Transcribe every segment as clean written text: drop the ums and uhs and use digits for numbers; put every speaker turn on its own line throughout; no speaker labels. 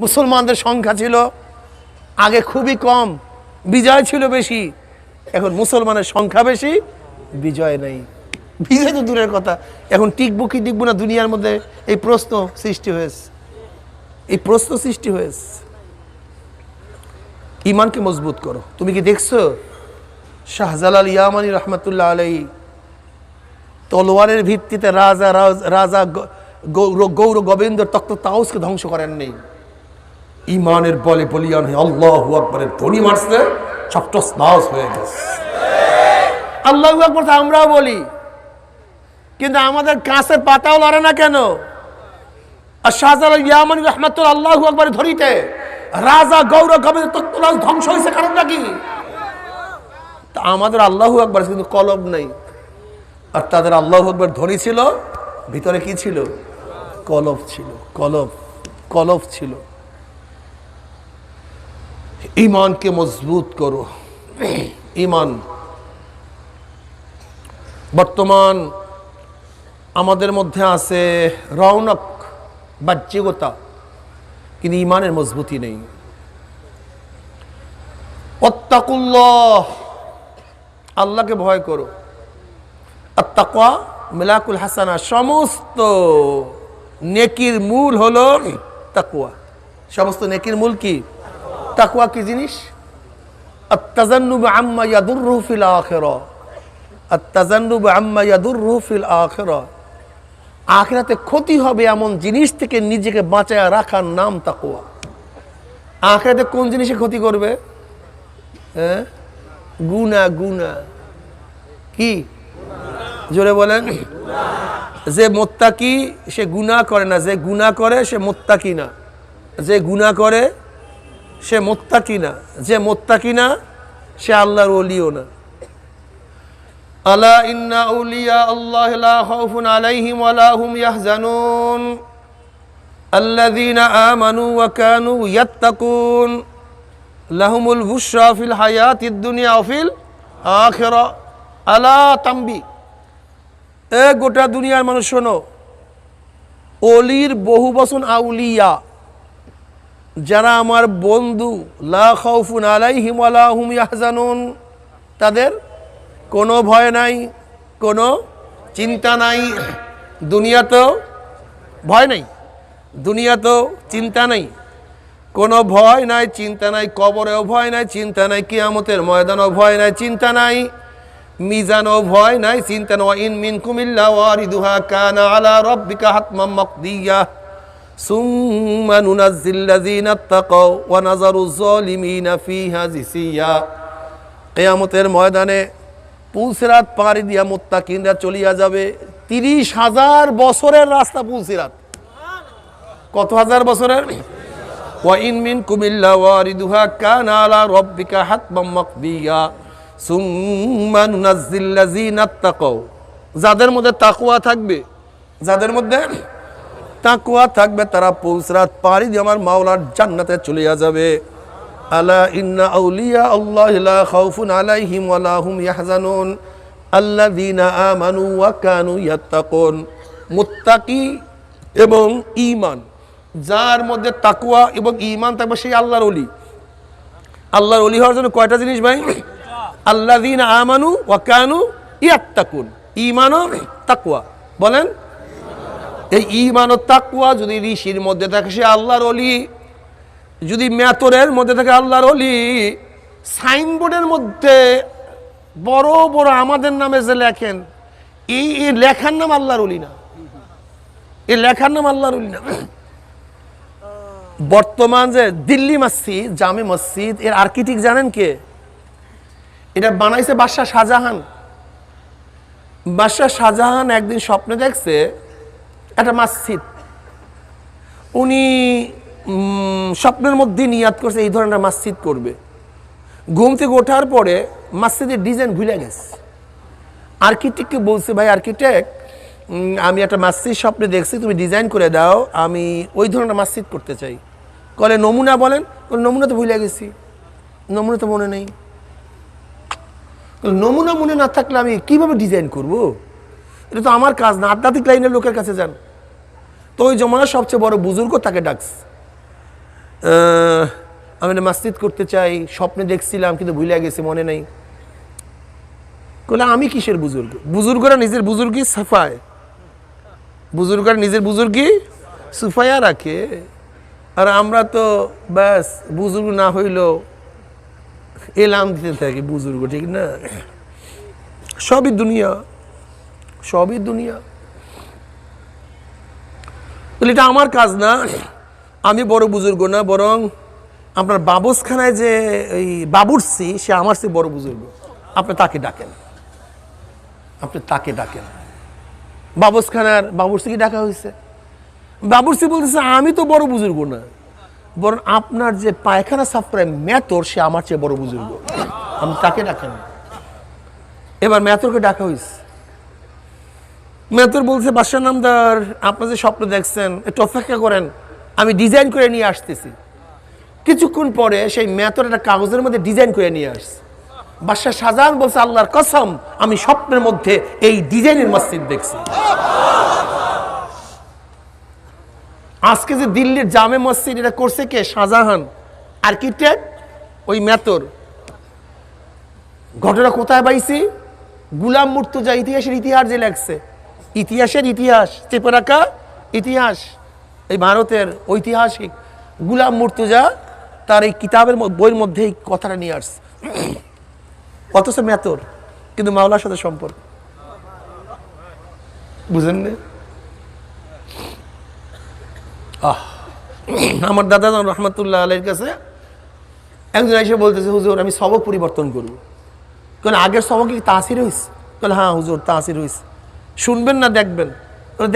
মুসলমানদের সংখ্যা ছিল আগে খুবই কম, বিজয় ছিল বেশি। এখন মুসলমানের সংখ্যা বেশি, বিজয় নেই। বিজয় তো দূরের কথা, এখন টিকবো কি টিকবো না দুনিয়ার মধ্যে এই প্রশ্ন সৃষ্টি হয়েছে, এই প্রশ্ন সৃষ্টি হয়েছে। ইমানকে মজবুত করো। তুমি কি দেখছো শাহজালাল ইয়ামানি রহমতুল্লাহ আলাইহি তলোয়ারের ভিত্তিতে রাজা গৌর গোবিন্দ তখ্ত তাউসকে ধ্বংস করেন নেই, ইমানের বলে বলিয়ান হয়ে আল্লাহু আকবারের ধ্বনি মারছে, সবটা নাস হয়ে গেছে। আল্লাহু আকবার তো আমরাও বলি, কিন্তু আমাদের কাছে পাতাও লড়ে না কেন? আর শাহজালাল ইয়ামানি রহমতুল্লাহ আল্লাহু আকবারের ধ্বনিতে রাজা গৌর গোবিন্দ তখ্ত তাউস ধ্বংস হয়েছে, কারণটা কি? তা আমাদের আল্লাহু আকবার কিন্তু কলব নেই, আর তাদের আল্লাহু আকবার ধ্বনি ছিল, ভিতরে কি ছিল? কলব ছিল, কলব ছিল। ইমানকে মজবুত করো। ইমান বর্তমান আমাদের মধ্যে আছে রৌনক, বাহ্যিকতা, কিন্তু ইমানের মজবুতি নেই। ওয়াত্তাকুল্লাহ, আল্লাহকে ভয় করো। আত-তাকওয়া মিলাকুল হাসানা, সমস্ত নেকির মূল হলো তাকওয়া। সমস্ত নেকির মূল কি? তাকওয়া। কি জিনিস? আত-তাজান্নুব আম্মা ইয়াদুররু ফিল আখিরাহ, আত-তাজান্নুব আম্মা ইয়াদুররু ফিল আখিরাহ, আখিরাতে ক্ষতি হবে এমন জিনিস থেকে নিজেকে বাঁচায় রাখার নাম তাকওয়া। আখিরাতে কোন জিনিসে ক্ষতি করবে? গুনাহ। কি? জোরে বলেন। যে মুত্তাকি সে গুনাহ করে না, যে গুনাহ করে সে মুত্তাকি না, যে গুনাহ করে সে মুত্তাকি না, যে মুত্তাকি না সে আল্লাহর ওলিও না। আলা ইন্না আউলিয়া আল্লাহ লা খাউফুন আলাইহিম ওয়া লা হুম ইয়াহজানুন আল্লাযীনা আমানু ওয়া কানু ইয়াত্তাকুন লাহুমুল বুশরা ফিল হায়াতিদ দুনিয়া ওয়া ফিল আখিরাহ। আলা তাম্বি, এ গোটা দুনিয়ার মানুষ শোনো, অলির বহু বচন আউলিয়া, যারা আমার বন্ধু, লা খাউফুন আলাইহিম ওয়া লা হুম ইয়াহজানুন, তাদের কোনো ভয় নাই, কোনো চিন্তা নাই। দুনিয়াতেও ভয় নাই, দুনিয়াতেও চিন্তা নাই, কোনো ভয় নাই, চিন্তা নাই। কবরেও ভয় নাই, চিন্তা নাই। কিয়ামতের ময়দানেও ভয় নাই, চিন্তা নাই। মিজানও ভয় নাই, চিন্তা নাই। ইন মিনকুম ইল্লা ওয়ারিদুহা কানা আলা রাব্বিকা হাতমান মাকদিয়া সুম্মা নুনাজ্জিল্লাযীনা তাকাও ওয়া নাযারুয যালিমিনা ফিহা জিসিয়া। কিয়ামতের ময়দানে পুলসিরাত পাড়ি দিয়া মুত্তাকিনরা চলিয়া যাবে। 30,000 বছরের রাস্তা পুলসিরাত। কত হাজার বছরের? ওয়া ইন মিনকুম ইল্লা ওয়ারিদুহা কানা আলা রাব্বিকা হাতমান মাকদিয়া সুম্মা নুনাজ্জিল্লাযীনা তাকাও। যাদের মধ্যে তাকওয়া থাকবে, যাদের মধ্যে তাকওয়া থাকবে, তারা পুলসিরাত পাড়ি দিয়ে আমার মাওলার জান্নাতে চলিয়া যাবে। আলা ইন্না আউলিয়া আল্লাহ লা খাউফুন আলাইহিম ওয়া লা হুম ইয়াহজানুন আল্লাযীনা আমানু ওয়া কানু ইয়াত্তাকুন। মুত্তাকি এবং ঈমান, যার মধ্যে তাকওয়া এবং ঈমান থাকবে সেই আল্লাহর ওলি। আল্লাহর ওলি হওয়ার জন্য কয়টা জিনিস ভাই? আল্লাযীনা আমানু ওয়া কানু ইয়াত্তাকুন, ঈমান ও তাকওয়া। বলেন, এই ঈমান ও তাকওয়া যদি ঋষির মধ্যে থাকে সে আল্লাহর ওলি, যদি মেতরের মধ্যে থাকে আল্লাহর ওলি। সাইনবোর্ডের মধ্যে বড় বড় আমাদের নামে যে লেখেন, এই লেখার নাম আল্লাহর ওলি না, এই লেখার নাম আল্লাহর ওলি না। বর্তমান যে দিল্লি মসজিদ, জামে মসজিদ, এর আর্কিটেক্ট জানেন কে? এটা বানাইছে বাদশাহ শাহজাহান। বাদশাহ শাহজাহান একদিন স্বপ্নে দেখছে একটা মসজিদ, উনি স্বপ্নের মধ্যে নিয়াত করছে এই ধরনের মসজিদ করবে। ঘুম থেকে ওঠার পরে মসজিদের ডিজাইন ভুলে গেছে। আর্কিটেক্টকে বলছে, ভাই আর্কিটেক্ট, আমি একটা মসজিদ স্বপ্নে দেখছি, তুমি ডিজাইন করে দাও, আমি ওই ধরনের মসজিদ করতে চাই। কলে নমুনা বলেন। নমুনা তো ভুলে গেছি, নমুনা তো মনে নেই। নমুনা মনে না থাকলে আমি কিভাবে ডিজাইন করব? এটা তো আমার কাজ না, আধ্যাত্মিক লাইনের লোকের কাছে যান। তো ওই জমানার সবচেয়ে বড় বুজুর্গ তাকে ডাকছে, আমি একটা মসজিদ করতে চাই, স্বপ্নে দেখছিলাম কিন্তু ভুলে গেছি, মনে নেই। বলে আমি কিসের বুজুর্গ? বুজুর্গরা নিজের বুজুর্গি সাফায়, বুজুর্গরা নিজের বুজুর্গি সুফায়া রাখে, আর আমরা তো ব্যাস বুজুর্গ না হইলেও এলাম দিতে থাকি বুজুর্গ, ঠিক না? সবই দুনিয়া, সবই দুনিয়া। বলে এটা আমার কাজ না, আমি বড় বুজুর্গ না, বরং আপনার বাবুসখানায় যে ওই বাবুর্চি, সে আমার চেয়ে বড় বুজুর্গ, আপনি তাকে ডাকেন, আপনি তাকে ডাকেন। বাবুসখানার বাবুর্চিকে ডাকা হয়েছে, বাবুর্চি বলতেছে আমি তো বড় বুজুর্গ না, বরং আপনার যে পায়খানা সাফ করে মেতর, সে আমার চেয়ে বড় বুজুর্গ, আমি তাকে ডাকেন। এবার মেতরকে ডাকা হয়েছে। মেতর বলছে বাদশাহ নামদার, আপনার যে স্বপ্ন দেখছেন একটু অপেক্ষা করেন, আমি ডিজাইন করে নিয়ে আসতেছি। কিছুক্ষণ পরে সেই মেতর একটা কাগজের মধ্যে ডিজাইন করে নিয়ে আসছে। বাদশাহ শাহজাহান বলছে আল্লাহর কসম, আমি স্বপ্নের মধ্যে এই ডিজাইনের মসজিদ দেখছি। আজকে যে দিল্লির জামে মসজিদ, এটা করছে কে? শাহজাহান, আর্কিটেক্ট ওই মেতর। ঘটনা কোথায় পাইছি? গুলাম মুর্তজা ইতিহাসের ইতিহাস যে লেখছে, ইতিহাসের ইতিহাস চেপে রাখা ইতিহাস, এই ভারতের ঐতিহাসিক গুলাম মুর্তজা তার এই কিতাবের বইয়ের মধ্যে এই কথাটা নিয়ে আসছে। অথচ মেতর, কিন্তু মাওলার সাথে সম্পর্ক, বুঝেন না? আমার দাদা রহমতুল্লাহ আলাইহির কাছে একজন এসে বলতেছে হুজুর আমি সবক পরিবর্তন করবো। কেন আগের সবক কি তাসির হয়েছে? বলে হ্যাঁ হুজুর তাসির হয়েছে। শুনবেন না দেখবেন?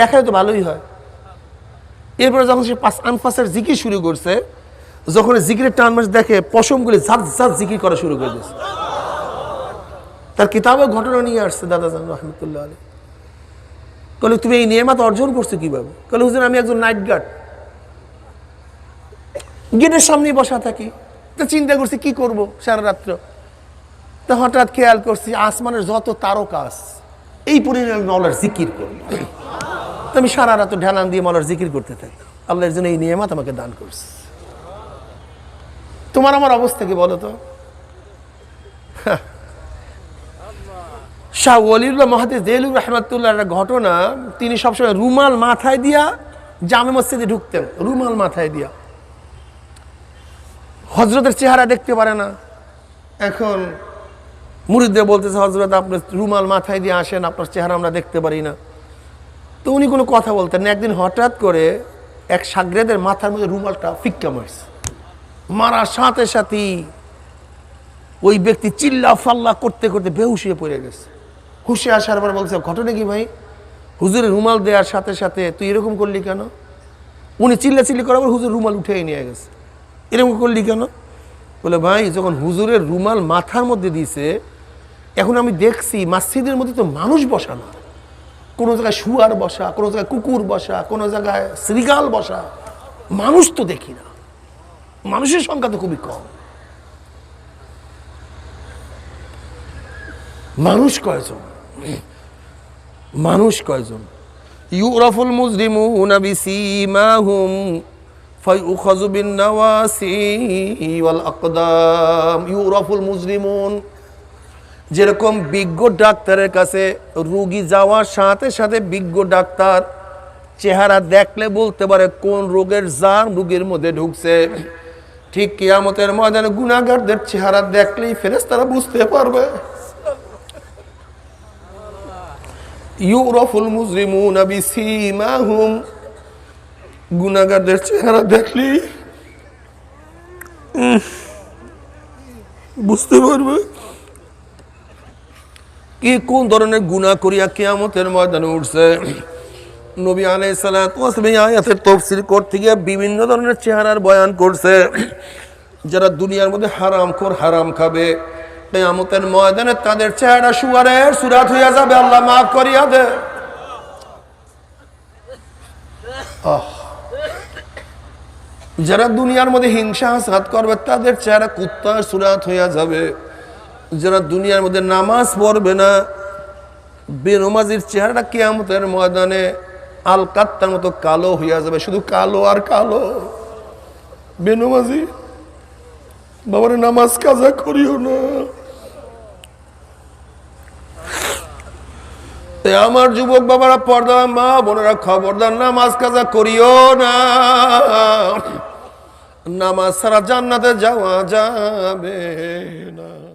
দেখালে তো ভালোই হয়। এরপরে যখন সে আনফাসের জিকির শুরু করছে, যখন জিকিরের টান মাস দেখে পশমগুলি ঝাঁক ঝাঁক জিকির করা শুরু করে দিয়েছে। তার কিতাবে ঘটনা নিয়ে আসছে দাদা জান রহমতুল্লাহ আলাইহি। বলে তুমি এই নিয়ামত অর্জন করছো কিভাবে? বলে হুজুর আমি একজন নাইট গার্ড, গেটের সামনেই বসা থাকি। তো চিন্তা করছি কি করব সারা রাত্র। তো হঠাৎ খেয়াল করছি আসমানের যত তারকা আছে এই পরিমাণ মওলার জিকির করব। তো আমি সারা রাত ঢালান দিয়ে মওলার জিকির করতে থাকি। আল্লাহ এর জন্য এই নিয়ামত আমাকে দান করছে। তোমার আমার অবস্থা কি বলো তো? শাহ ওয়ালিউল্লাহ মুহাদ্দিস দেহলভী রাহমাতুল্লাহ এর ঘটনা, তিনি সবসময় রুমাল মাথায় দিয়া জামে মসজিদে ঢুকতেন, রুমাল মাথায় দিয়া। হযরতের চেহারা দেখতে পারে না। এখন মুরিদদের বলতেছে হযরত আপনি রুমাল মাথায় দিয়ে আসেন, আপনার চেহারা আমরা দেখতে পারি না। তো উনি কোনো কথা বলতেন না। একদিন হঠাৎ করে এক শাগরেদের মাথার মধ্যে রুমালটা ফিক্কা মারছে। মারার সাথে সাথেই ওই ব্যক্তি চিল্লা ফাল্লা করতে করতে বেহুশ হয়ে পড়ে গেছে। হুশে আসার পর বলছে ঘটনা কি ভাই? হুজুরের রুমাল দেওয়ার সাথে সাথে তুই এরকম করলি কেন? উনি চিল্লা চিল্লি করার পর হুজুর রুমাল উঠেই নিয়ে গেছে। এরকম করলি কেন? বলে ভাই যখন হুজুরের রুমাল মাথার মধ্যে দিয়েছে, এখন আমি দেখছি মসজিদের মধ্যে তো মানুষ বসা না, কোনো জায়গায় শুয়ার বসা, কোনো জায়গায় কুকুর বসা, কোনো জায়গায় শ্রীগাল বসা, মানুষ তো দেখি না। মানুষের সংখ্যা তো খুবই কম। মানুষ কয়জন? মানুষ কয়জন? ইউরাফুল মুজরিমুনা বিসীমাহুম ফায়ুখাযু বিন-নাওয়াসি ওয়াল আকদাম। ইউরাফুল মুজরিমুন, যেরকম বিজ্ঞ ডাক্তারের কাছে রোগী যাওয়ার সাথে সাথে বিজ্ঞ ডাক্তার চেহারা দেখলে বলতে পারে কোন রোগের জার্ম রোগীর মধ্যে ঢুকছে, ঠিক কিয়ামতের ময়দানে গুনাহগারদের চেহারা দেখলেই ফেরেশতারা বুঝতে পারবে। ইউরাফুল মুজরিমুনা বিসীমাহুম, গুনাহগারদের চেহারা দেখলেই বুঝতে পারবে কি কোন ধরনের গুনাহ করিয়া কিয়ামতের ময়দানে উঠছে। নবী আলাইহিস সালাতু ওয়াস সালাম আয়াতের তাফসীর করতে গিয়ে বিভিন্ন ধরনের চেহারার বয়ান করছে। যারা দুনিয়ার মধ্যে হারামখোর, হারাম খাবে, কিয়ামতের ময়দানে তাদের চেহারা শুয়ারের সুরাত হইয়া যাবে। আল্লাহ মাফ করিয়া দে। যারা দুনিয়ার মধ্যে হিংসা হাসাদ করবে তাদের চেহারা কুত্তার সুরাত হইয়া যাবে। যারা দুনিয়ার মধ্যে নামাজ পড়বে না, বেনমাজির চেহারাটা কিয়ামতের ময়দানে আলকাত্তার মতো কালো হইয়া যাবে, শুধু কালো আর কালো। বেনমাজি বাবারে নামাজ কাজা করিও না। আমার যুবক বাবারা, পর্দা মা বোনেরা, খবরদার নামাজ কাজা করিও না। নামাজ ছাড়া জান্নাতে যাওয়া যাবে না।